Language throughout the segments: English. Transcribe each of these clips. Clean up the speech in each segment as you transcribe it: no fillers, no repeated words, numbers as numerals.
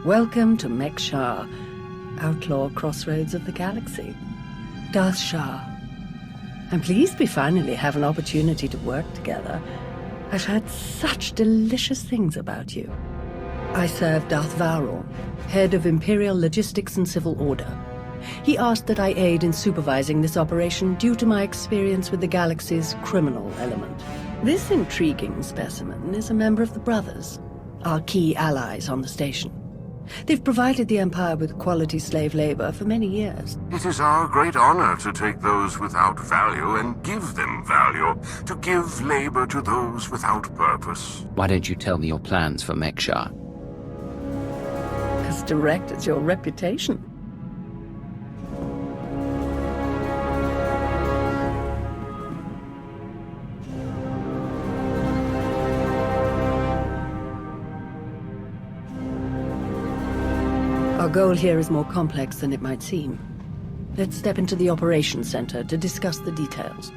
Welcome to Mek Sha, outlaw crossroads of the galaxy. Darth Shah. I'm pleased we finally have an opportunity to work together. I've heard such delicious things about you. I serve Darth Vowron, head of Imperial Logistics and Civil Order. He asked that I aid in supervising this operation due to my experience with the galaxy's criminal element. This intriguing specimen is a member of the Brothers, our key allies on the station. They've provided the Empire with quality slave labor for many years. It is our great honor to take those without value and give them value, to give labor to those without purpose. Why don't you tell me your plans for Mek Sha? As direct as your reputation. Our goal here is more complex than it might seem. Let's step into the operations center to discuss the details.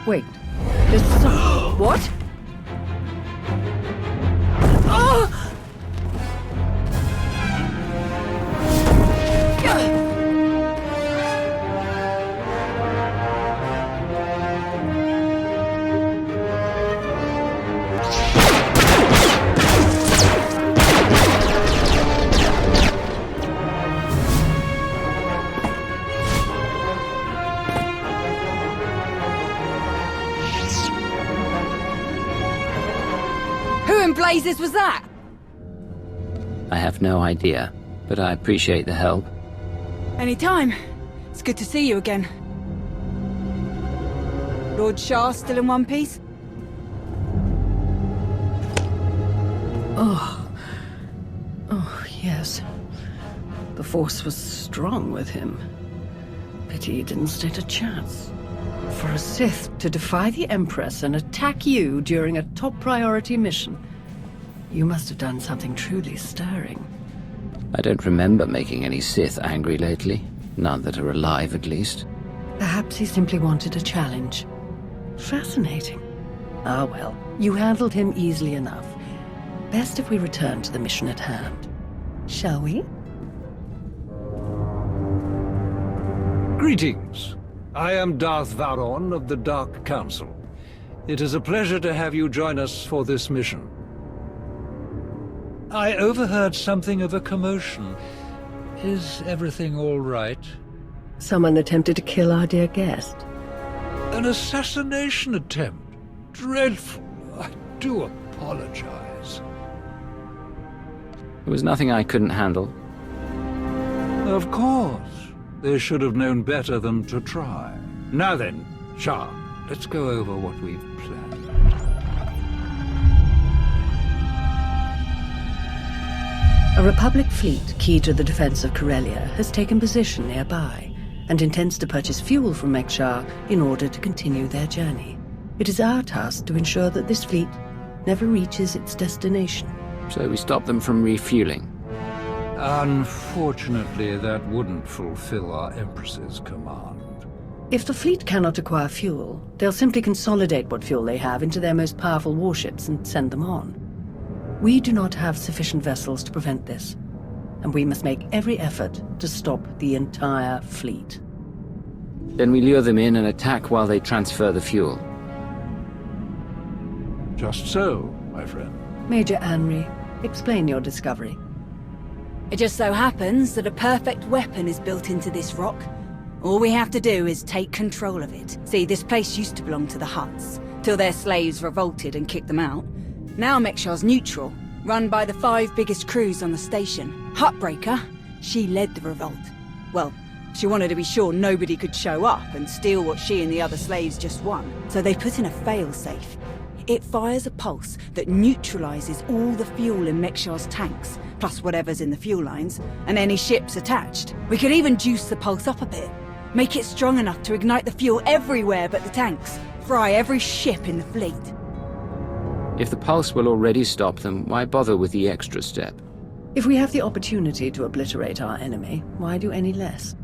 Wait, there's some... What? Oh! Who in blazes was that? I have no idea, but I appreciate the help. Anytime. It's good to see you again. Lord Shah still in one piece? Oh, yes. The Force was strong with him. Pity he didn't stand a chance. For a Sith to defy the Empress and attack you during a top priority mission, you must have done something truly stirring. I don't remember making any Sith angry lately. None that are alive, at least. Perhaps he simply wanted a challenge. Fascinating. Ah well, you handled him easily enough. Best if we return to the mission at hand. Shall we? Greetings. I am Darth Vowron of the Dark Council. It is a pleasure to have you join us for this mission. I overheard something of a commotion. Is everything all right? Someone attempted to kill our dear guest. An assassination attempt? Dreadful. I do apologize. There was nothing I couldn't handle. Of course. They should have known better than to try. Now then, Shah, let's go over what we've planned. A Republic fleet key to the defense of Corellia has taken position nearby and intends to purchase fuel from Mek Sha in order to continue their journey. It is our task to ensure that this fleet never reaches its destination. So we stop them from refueling. Unfortunately, that wouldn't fulfill our Empress's command. If the fleet cannot acquire fuel, they'll simply consolidate what fuel they have into their most powerful warships and send them on. We do not have sufficient vessels to prevent this, and we must make every effort to stop the entire fleet. Then we lure them in and attack while they transfer the fuel. Just so, my friend. Major Anri, explain your discovery. It just so happens that a perfect weapon is built into this rock. All we have to do is take control of it. See, this place used to belong to the Hutts, till their slaves revolted and kicked them out. Now Mek Sha's neutral, run by the 5 biggest crews on the station. Huttbreaker, she led the revolt. Well, she wanted to be sure nobody could show up and steal what she and the other slaves just won. So they put in a fail-safe. It fires a pulse that neutralizes all the fuel in Mek Sha's tanks, plus whatever's in the fuel lines, and any ships attached. We could even juice the pulse up a bit. Make it strong enough to ignite the fuel everywhere but the tanks. Fry every ship in the fleet. If the pulse will already stop them, why bother with the extra step? If we have the opportunity to obliterate our enemy, why do any less?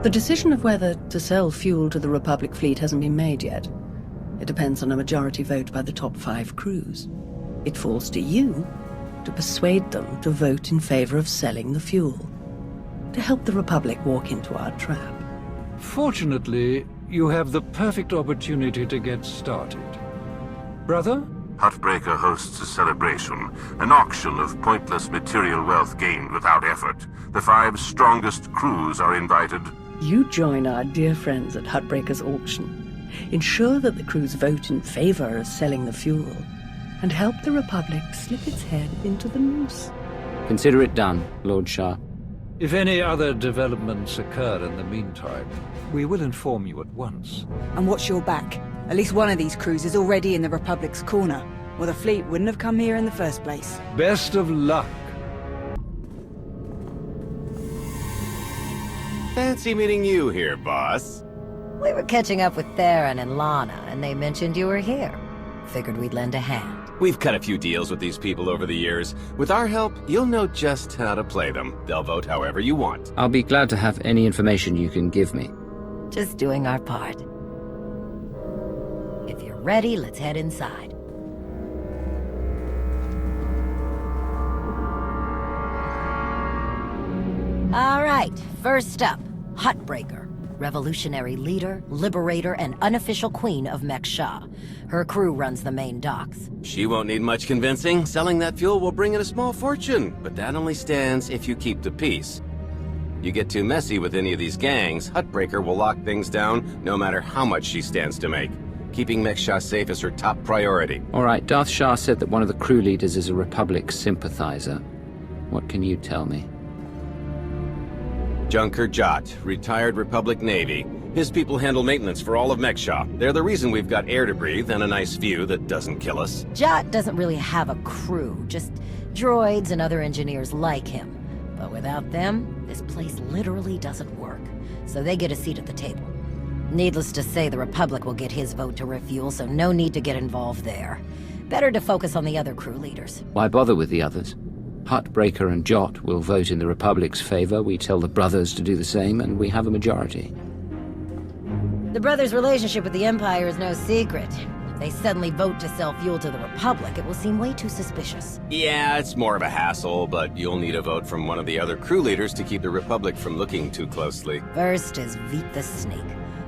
The decision of whether to sell fuel to the Republic fleet hasn't been made yet. It depends on a majority vote by the top 5 crews. It falls to you to persuade them to vote in favor of selling the fuel, to help the Republic walk into our trap. Fortunately, you have the perfect opportunity to get started. Brother? Huttbreaker hosts a celebration, an auction of pointless material wealth gained without effort. The 5 strongest crews are invited. You join our dear friends at Huttbreaker's auction. Ensure that the crews vote in favor of selling the fuel, and help the Republic slip its head into the noose. Consider it done, Lord Shah. If any other developments occur in the meantime, we will inform you at once. And watch your back. At least one of these crews is already in the Republic's corner, or the fleet wouldn't have come here in the first place. Best of luck. Fancy meeting you here, boss. We were catching up with Theron and Lana, and they mentioned you were here. Figured we'd lend a hand. We've cut a few deals with these people over the years. With our help, you'll know just how to play them. They'll vote however you want. I'll be glad to have any information you can give me. Just doing our part. If you're ready, let's head inside. All right, first up, Huttbreaker. Revolutionary leader, liberator, and unofficial queen of Mek Sha. Her crew runs the main docks. She won't need much convincing. Selling that fuel will bring in a small fortune, but that only stands if you keep the peace. You get too messy with any of these gangs, Huttbreaker will lock things down no matter how much she stands to make. Keeping Mek Sha safe is her top priority. All right, Darth Shah said that one of the crew leaders is a Republic sympathizer. What can you tell me? Junker Jot, retired Republic Navy. His people handle maintenance for all of Mek Sha. They're the reason we've got air to breathe and a nice view that doesn't kill us. Jot doesn't really have a crew, just droids and other engineers like him. But without them, this place literally doesn't work. So they get a seat at the table. Needless to say, the Republic will get his vote to refuel, so no need to get involved there. Better to focus on the other crew leaders. Why bother with the others? Huttbreaker and Jot will vote in the Republic's favor, we tell the brothers to do the same, and we have a majority. The brothers' relationship with the Empire is no secret. If they suddenly vote to sell fuel to the Republic, it will seem way too suspicious. Yeah, it's more of a hassle, but you'll need a vote from one of the other crew leaders to keep the Republic from looking too closely. First is Veet the Snake.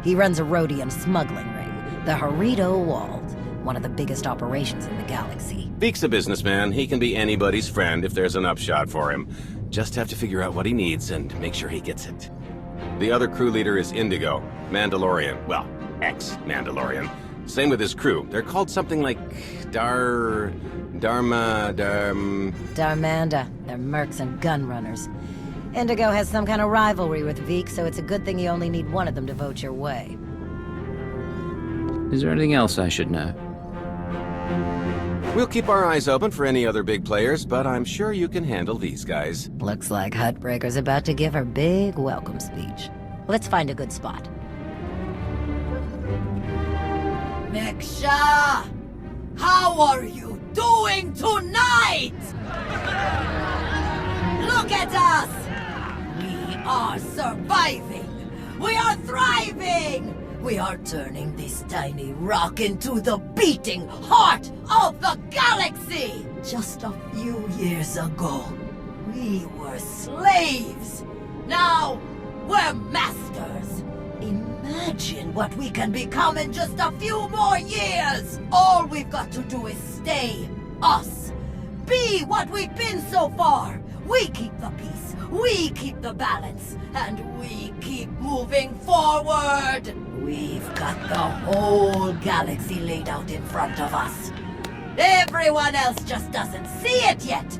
He runs a Rhodian smuggling ring, the Harrido Wald, one of the biggest operations in the galaxy. Beek's a businessman. He can be anybody's friend if there's an upshot for him. Just have to figure out what he needs and make sure he gets it. The other crew leader is Indigo, Mandalorian. Well, ex-Mandalorian. Same with his crew. They're called something like Darmanda. They're mercs and gun runners. Indigo has some kind of rivalry with Veek, so it's a good thing you only need one of them to vote your way. Is there anything else I should know? We'll keep our eyes open for any other big players, but I'm sure you can handle these guys. Looks like Huttbreaker's about to give her big welcome speech. Let's find a good spot. Mek Sha! How are you doing tonight? Look at us! We are surviving! We are thriving! We are turning this tiny rock into the beating heart of the galaxy! Just a few years ago, we were slaves. Now, we're masters. Imagine what we can become in just a few more years! All we've got to do is stay us. Be what we've been so far. We keep the peace, we keep the balance, and we keep moving forward. We've got the whole galaxy laid out in front of us. Everyone else just doesn't see it yet.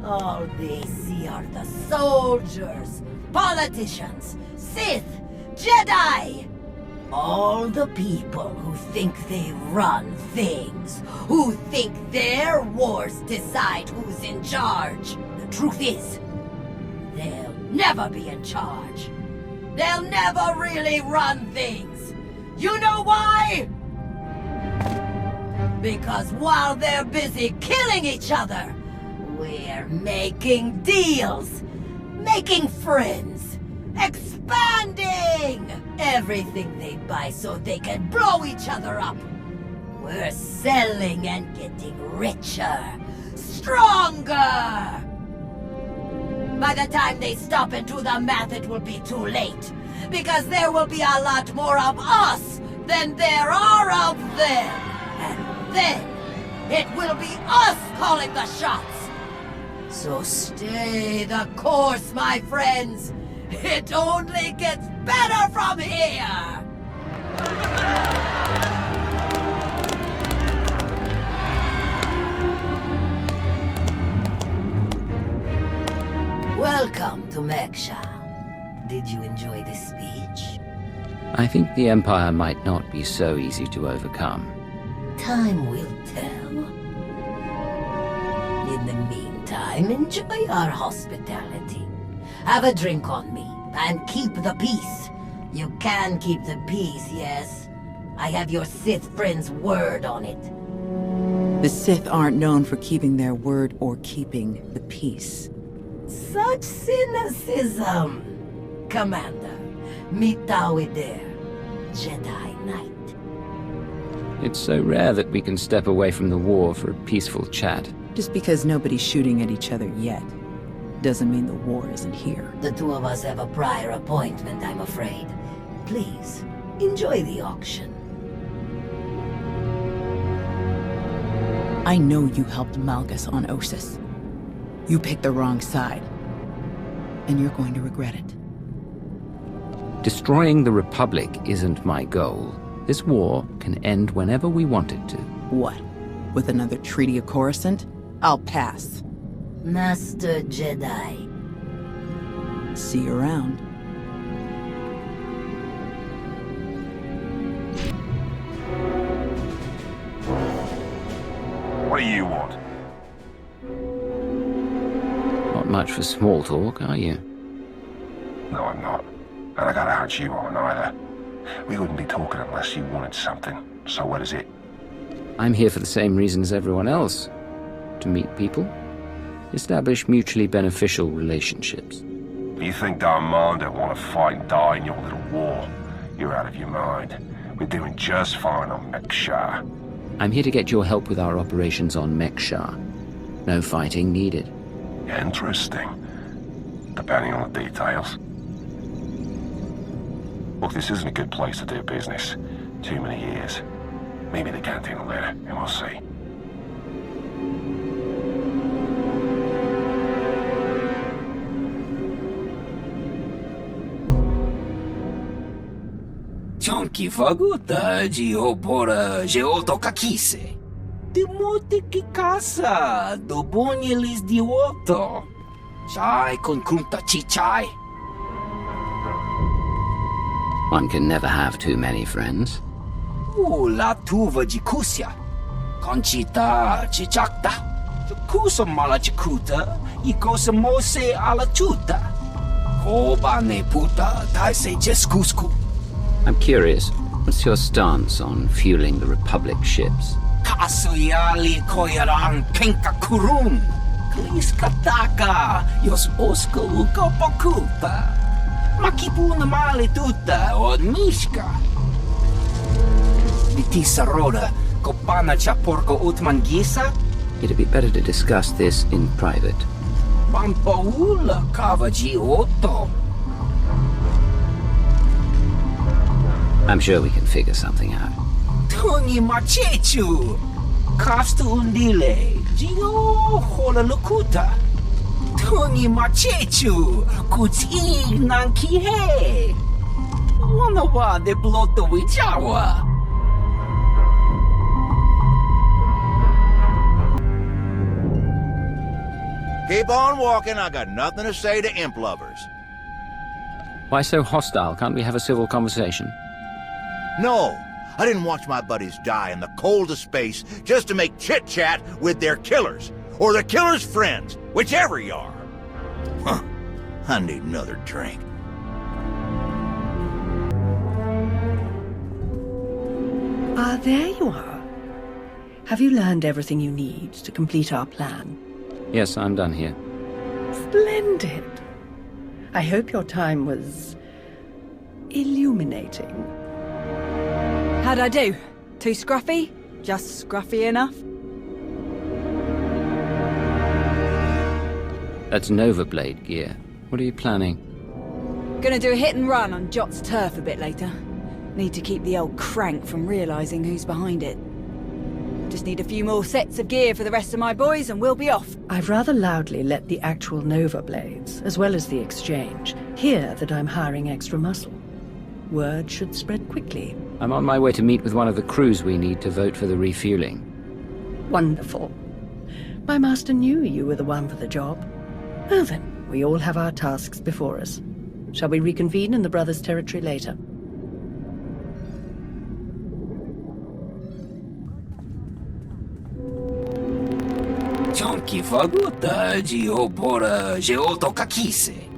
All they see are the soldiers, politicians, Sith, Jedi. All the people who think they run things, who think their wars decide who's in charge. The truth is, they'll never be in charge. They'll never really run things. You know why? Because while they're busy killing each other, we're making deals, making friends, expanding everything they buy so they can blow each other up. We're selling and getting richer, stronger! By the time they stop and do the math, it will be too late. Because there will be a lot more of us than there are of them. And then, it will be us calling the shots. So stay the course, my friends. It only gets better from here. Welcome to Mek Sha. Did you enjoy this speech? I think the Empire might not be so easy to overcome. Time will tell. In the meantime, enjoy our hospitality. Have a drink on me, and keep the peace. You can keep the peace, yes. I have your Sith friend's word on it. The Sith aren't known for keeping their word or keeping the peace. Such cynicism. Commander, meet thou with their Jedi Knight. It's so rare that we can step away from the war for a peaceful chat. Just because nobody's shooting at each other yet, doesn't mean the war isn't here. The two of us have a prior appointment, I'm afraid. Please, enjoy the auction. I know you helped Malgus on Ossus. You picked the wrong side. And you're going to regret it. Destroying the Republic isn't my goal. This war can end whenever we want it to. What? With another Treaty of Coruscant? I'll pass. Master Jedi. See you around. What do you want? Not much for small talk, are you? No, I'm not. And I gotta hurt you on either. We wouldn't be talking unless you wanted something. So what is it? I'm here for the same reason as everyone else. To meet people. Establish mutually beneficial relationships. You think Darmanda want to fight and die in your little war? You're out of your mind. We're doing just fine on Mek Sha. I'm here to get your help with our operations on Mek Sha. No fighting needed. Interesting. Depending on the details. Look, this isn't a good place to do business. Too many years. Maybe the canteen later, and we'll see. Chonki faguta geopora geotokakise. Demote que casa do bonyelis dioto. Chai con kunta chichai. One can never have too many friends. La tuva jikusia. Conchita chichakta. Kusa mala chikuta. Ikosa mose ala chuta. Kobane puta taise jeskusku. I'm curious, what's your stance on fueling the Republic ships? Kasuyali koyaran kenka kurun. Kliskataka yos oska uka pakuta. Makipuna mali tuta od mishka. Vitisa roda kopana chaporko utmangisa. It'd be better to discuss this in private. Pampaula kavaji otto. I'm sure we can figure something out. Tungi machechu. Kastu undile. Gio hola lukuta. Tungi machechu. Kuti nankihe. Wanawa de bloto wijawa. Keep on walking. I got nothing to say to imp lovers. Why so hostile? Can't we have a civil conversation? No, I didn't watch my buddies die in the cold of space just to make chit-chat with their killers, or their killers' friends, whichever you are. Huh, I need another drink. There you are. Have you learned everything you need to complete our plan? Yes, I'm done here. Splendid. I hope your time was illuminating. How'd I do? Too scruffy? Just scruffy enough? That's Nova Blade gear. What are you planning? Gonna do a hit and run on Jot's turf a bit later. Need to keep the old crank from realising who's behind it. Just need a few more sets of gear for the rest of my boys and we'll be off. I've rather loudly let the actual Nova Blades, as well as the Exchange, hear that I'm hiring extra muscle. Word should spread quickly. I'm on my way to meet with one of the crews we need to vote for the refueling. Wonderful. My master knew you were the one for the job. Well then, we all have our tasks before us. Shall we reconvene in the Brothers' territory later? Chonki faguta geopora geotokakise.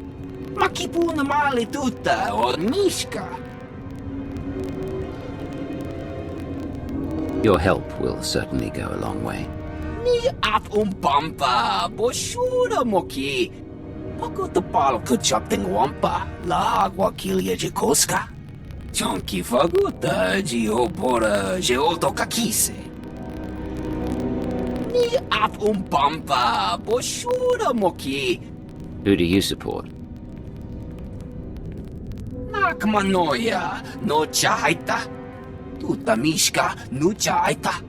Makipuna male tutta or mishka. Your help will certainly go a long way. Ni af pampa boshura moki. Pakuta pal kuchapting wampa la wakilia jikoska. Chonki faguta geopora geotokakise. Ni af pampa boshura moki. Who do you support? Nakmanoya no chaita. Tuta mishka no chaita.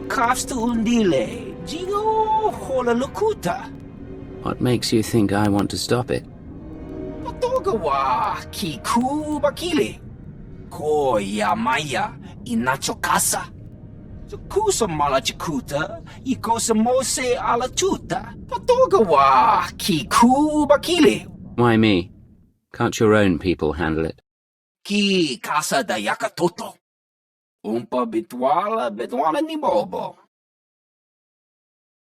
Kafstu undile jigo hola lukuta. What makes you think I want to stop it? Patogawa kiku bakili. Ko yamaya inacho casa. Kusa malachikuta, ikosa mose alachuta. Patogawa kiku bakili. Why me? Can't your own people handle it? Ki casa da yakatoto. Umpa bitwala ni bobo.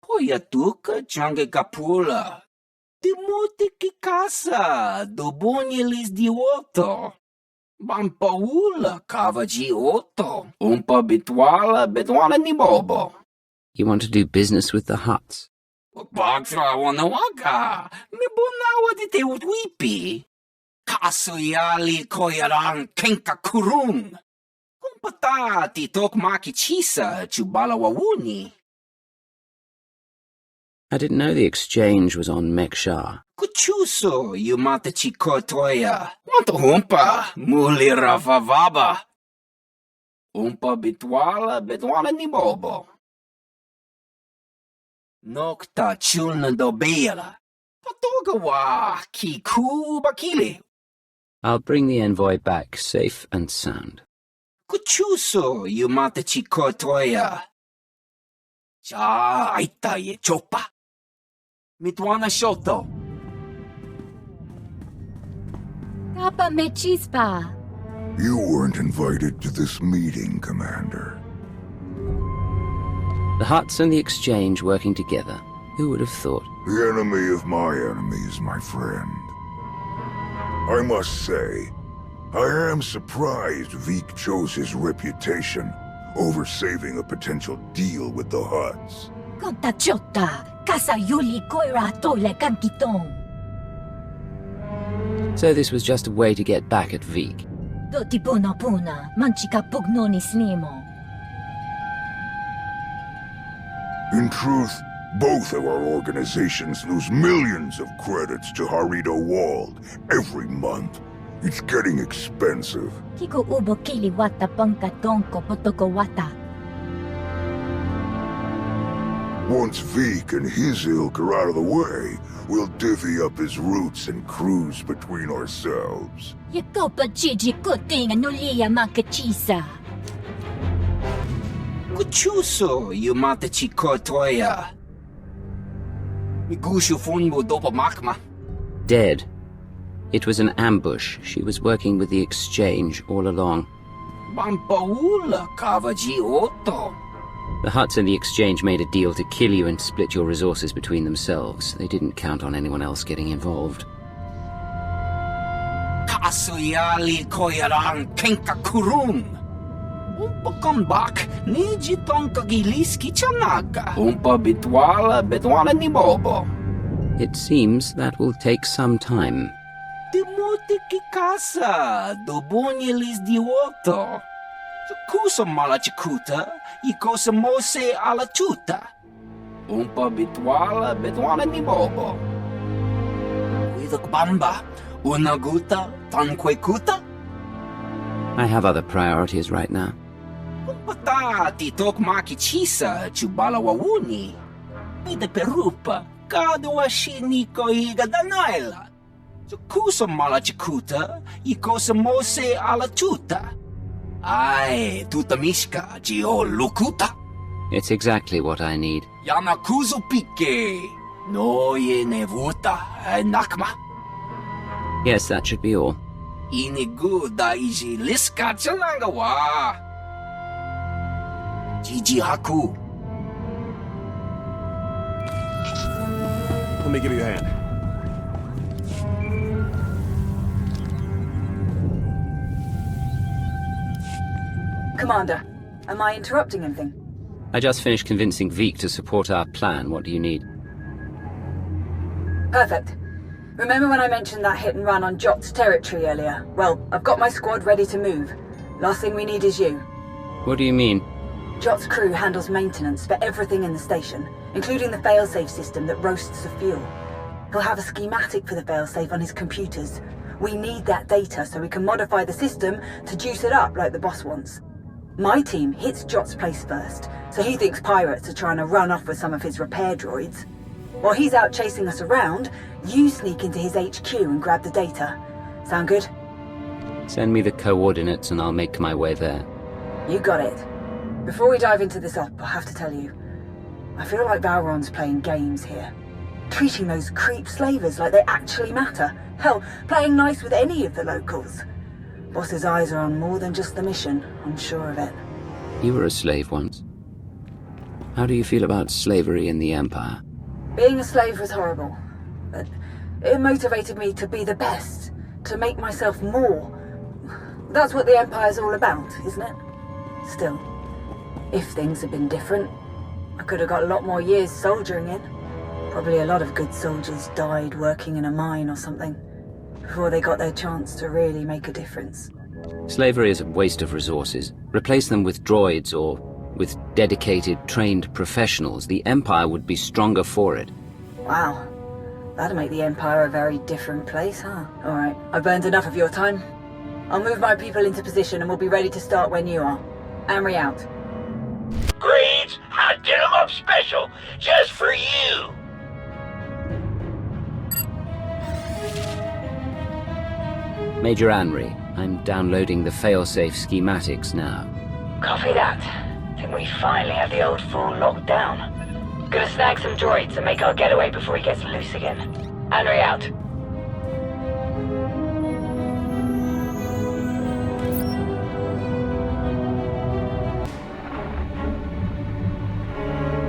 Poyatuka change kapula. Timote ki casa, dobonyelis di otto. Bampaula kavaji otto. Umpa bitwala ni bobo. You want to do business with the Hutts? Bagtra wanawaga. Mibunawa di te utwipi. Kasuyali koyaran kenka kurung. Kumpatati tok maki chisa chubala wawuni. I didn't know the Exchange was on Mek Sha. Kuchuso yumata chikotoya. Wanta humpa muli ravavaba. Umpa bitwala ni bobo. Nokta chulna dobela. Patogawa kiku bakili. I'll bring the envoy back safe and sound. Kuchuso yumata chikotoya. Cha aita ye chopa. Mitwana shoto. Kappa me chispa. You weren't invited to this meeting, Commander. The Hutts and the Exchange working together. Who would have thought? The enemy of my enemy is my friend. I must say, I am surprised Vik chose his reputation over saving a potential deal with the Hutts. Conta chota, casa yuli koira tole kankitong. So this was just a way to get back at Vik. Doti puna, manchika pugnoni snimo. In truth, both of our organizations lose millions of credits to Harito Wald every month. It's getting expensive. Kiko ubo kili wata panka tonko potoko wata. Once Vik and his ilk are out of the way, we'll divvy up his routes and cruise between ourselves. Yakopa Gigi kuting anulia makachisa. Kuchuso yumata chikotoya. Migushu funbo dopa makma. Dead. It was an ambush. She was working with the Exchange all along. Bampaula kavaji otto. The Hutts and the Exchange made a deal to kill you and split your resources between themselves. They didn't count on anyone else getting involved. Kasuyali koyaran kenka kurung. Umpa comeback, niji tonka giliski chanaga. Umpa bitwala ni bobo. It seems that will take some time. Timote ki casa, dobonyelis di otto. Kusa mala chikuta, ikosa mose ala tuta. Umpa bitwala ni bobo. Widok bamba, unaguta, tanquekuta. I have other priorities right now. Umpata titok makichisa chubala wawuni. Ida perupa, kadwa shiniko higa danaila. Kusa mala chikuta, ikosa mose ala tuta. Ai, tutamishka jio lukuta. It's exactly what I need. Yanakuzu pike. No ye nevuta nakma. Yes, that should be all. Inigu daiji liska chanagawa. Jiji haku. Let me give you a hand. Commander, am I interrupting anything? I just finished convincing Veek to support our plan. What do you need? Perfect. Remember when I mentioned that hit and run on Jot's territory earlier? Well, I've got my squad ready to move. Last thing we need is you. What do you mean? Jot's crew handles maintenance for everything in the station, including the failsafe system that roasts the fuel. He'll have a schematic for the failsafe on his computers. We need that data so we can modify the system to juice it up like the boss wants. My team hits Jot's place first, so he thinks pirates are trying to run off with some of his repair droids. While he's out chasing us around, you sneak into his HQ and grab the data. Sound good? Send me the coordinates and I'll make my way there. You got it. Before we dive into this op, I have to tell you, I feel like Valron's playing games here. Treating those creep slavers like they actually matter. Hell, playing nice with any of the locals. Boss's eyes are on more than just the mission, I'm sure of it. You were a slave once. How do you feel about slavery in the Empire? Being a slave was horrible, but it motivated me to be the best, to make myself more. That's what the Empire's all about, isn't it? Still, if things had been different, I could have got a lot more years soldiering in. Probably a lot of good soldiers died working in a mine or something, before they got their chance to really make a difference. Slavery is a waste of resources. Replace them with droids or with dedicated, trained professionals. The Empire would be stronger for it. Wow. That'd make the Empire a very different place, huh? Alright, I've burned enough of your time. I'll move my people into position and we'll be ready to start when you are. Amory out. Greens, I did 'em up special, just for you. Major Anri, I'm downloading the failsafe schematics now. Copy that. Think we finally have the old fool locked down. Gonna snag some droids and make our getaway before he gets loose again. Henry out.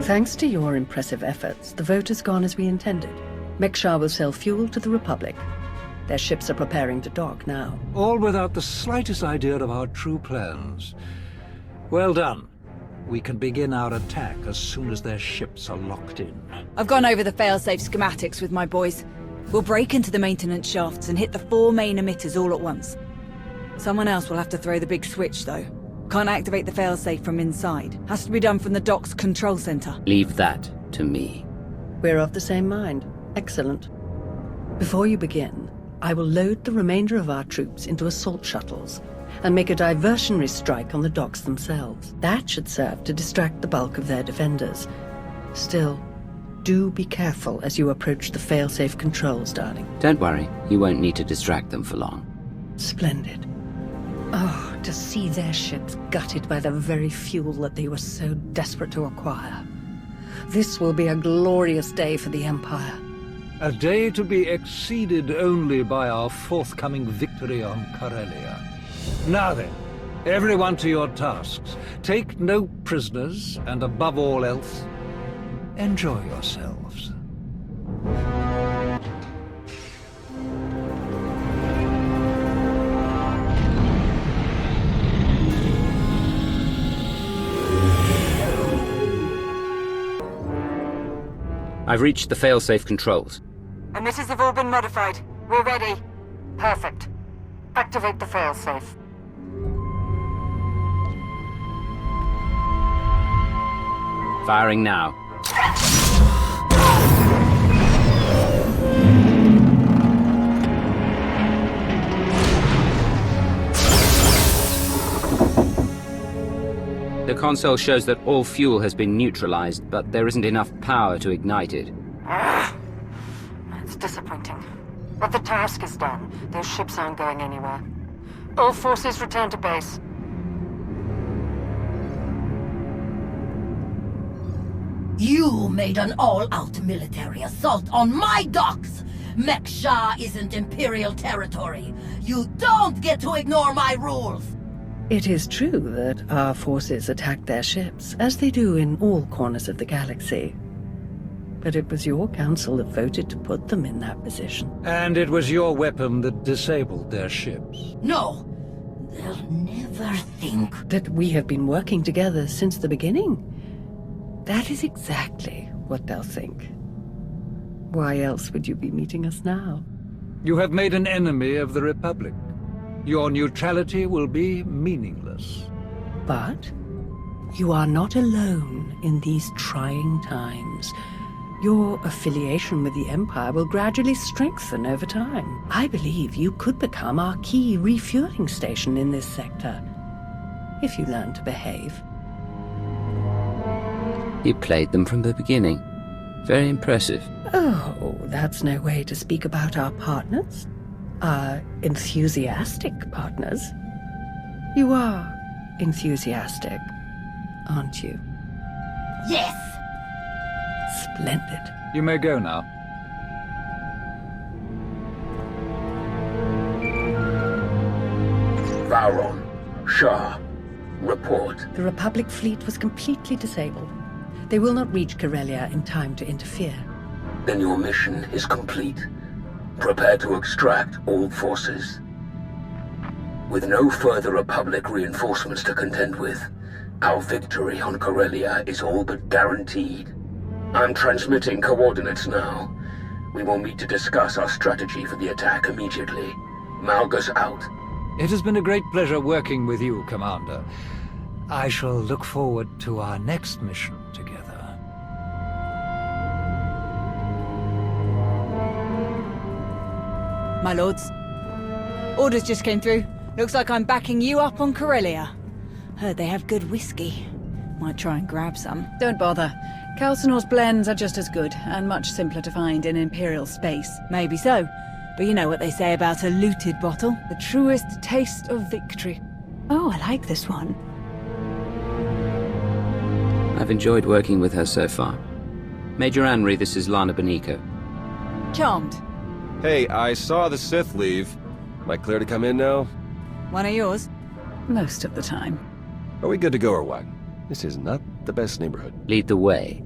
Thanks to your impressive efforts, the vote has gone as we intended. Mek Sha will sell fuel to the Republic. Their ships are preparing to dock now. All without the slightest idea of our true plans. Well done. We can begin our attack as soon as their ships are locked in. I've gone over the failsafe schematics with my boys. We'll break into the maintenance shafts and hit the 4 main emitters all at once. Someone else will have to throw the big switch, though. Can't activate the failsafe from inside. Has to be done from the dock's control center. Leave that to me. We're of the same mind. Excellent. Before you begin, I will load the remainder of our troops into assault shuttles and make a diversionary strike on the docks themselves. That should serve to distract the bulk of their defenders. Still, do be careful as you approach the failsafe controls, darling. Don't worry, you won't need to distract them for long. Splendid. Oh, to see their ships gutted by the very fuel that they were so desperate to acquire. This will be a glorious day for the Empire. A day to be exceeded only by our forthcoming victory on Corellia. Now then, everyone to your tasks. Take no prisoners, and above all else, enjoy yourselves. I've reached the failsafe controls. Emitters have all been modified. We're ready. Perfect. Activate the failsafe. Firing now. The console shows that all fuel has been neutralized, but there isn't enough power to ignite it. It's disappointing. But the task is done. Those ships aren't going anywhere. All forces return to base. You made an all-out military assault on my docks! Mek Sha isn't Imperial territory. You don't get to ignore my rules! It is true that our forces attacked their ships, as they do in all corners of the galaxy. But it was your council that voted to put them in that position. And it was your weapon that disabled their ships. No! They'll never think that we have been working together since the beginning. That is exactly what they'll think. Why else would you be meeting us now? You have made an enemy of the Republic. Your neutrality will be meaningless. But you are not alone in these trying times. Your affiliation with the Empire will gradually strengthen over time. I believe you could become our key refueling station in this sector, if you learn to behave. You played them from the beginning. Very impressive. Oh, that's no way to speak about our partners. Our enthusiastic partners. You are enthusiastic, aren't you? Yes! Splendid. You may go now. Vowron, Shah, report. The Republic fleet was completely disabled. They will not reach Corellia in time to interfere. Then your mission is complete. Prepare to extract all forces. With no further Republic reinforcements to contend with, our victory on Corellia is all but guaranteed. I'm transmitting coordinates now. We will meet to discuss our strategy for the attack immediately. Malgus out. It has been a great pleasure working with you, Commander. I shall look forward to our next mission together. My lords, orders just came through. Looks like I'm backing you up on Corellia. Heard they have good whiskey. Might try and grab some. Don't bother. Calcinor's blends are just as good, and much simpler to find in Imperial space. Maybe so, but you know what they say about a looted bottle? The truest taste of victory. Oh, I like this one. I've enjoyed working with her so far. Major Anri, this is Lana Benico. Charmed. Hey, I saw the Sith leave. Am I clear to come in now? One of yours? Most of the time. Are we good to go or what? This is not the best neighborhood. Lead the way.